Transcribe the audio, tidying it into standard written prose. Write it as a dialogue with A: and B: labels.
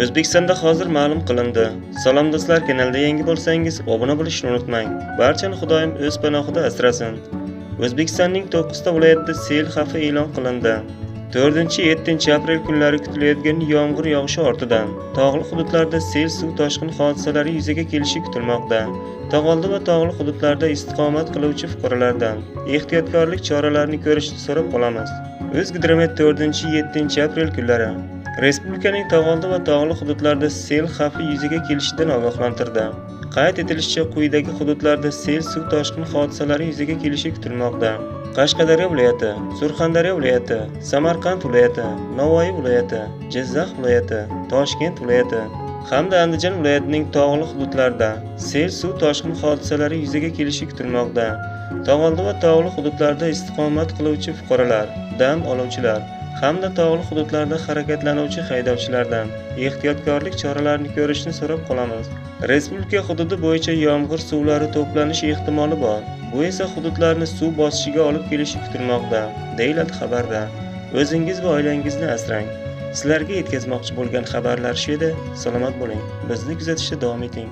A: O'zbekistonda hozir ma'lum qilindi. Salom do'stlar, kanalda yangi bo'lsangiz obuna bo'lishni unutmang. Barchani Xudoyim o'z panohida asrasin. O'zbekistonning 9 ta viloyatida sel xavfi e'lon qilindi. 4-7 aprel kunlari kutilayotgan yomg'ir yog'ishi ortidan tog'li hududlarda sel suv toshqin hodisalari yuzaga kelishi kutilmoqda. Tog'oldi va tog'li hududlarda istiqomat qiluvchi fuqarolardan ehtiyotkorlik choralarini ko'rishni so'rab qolamiz. O'zgidromet 4-7 aprel kunlari Respublikaning tog'oldi va tog'li hududlarda sel xavfi yuzaga kelishidan ogohlantirdi. Qayd etilishicha, quyidagi hududlarda sel suv toshqin hodisalari yuzaga kelishi kutilmoqda. Qashqadaryo viloyati, Surxondaryo viloyati, Samarqand viloyati, Navoiy viloyati, Jizzax viloyati, Toshkent viloyati hamda Andijon viloyatining tog'li hududlarida sel suv toshqin hodisalari yuzaga kelishi kutilmoqda. Tog'oldi va tog'li hududlarda istiqomat qiluvchi fuqarolar, dam oluvchilar hamda tog'li hududlarda harakatlanuvchi haydovchilardan ehtiyotkorlik choralarini ko'rishni so'rab qolamiz. Respublika hududi bo'yicha yomg'ir suvlari to'planish ehtimoli bor. Bu esa hududlarni suv bosishiga olib kelishi kutilmoqda, deyiladi xabarda. O'zingiz va oilangizni asrang. Sizlarga yetkazmoqchi bo'lgan xabarlar shu edi. Salomat bo'ling. Bizni kuzatishda davom eting.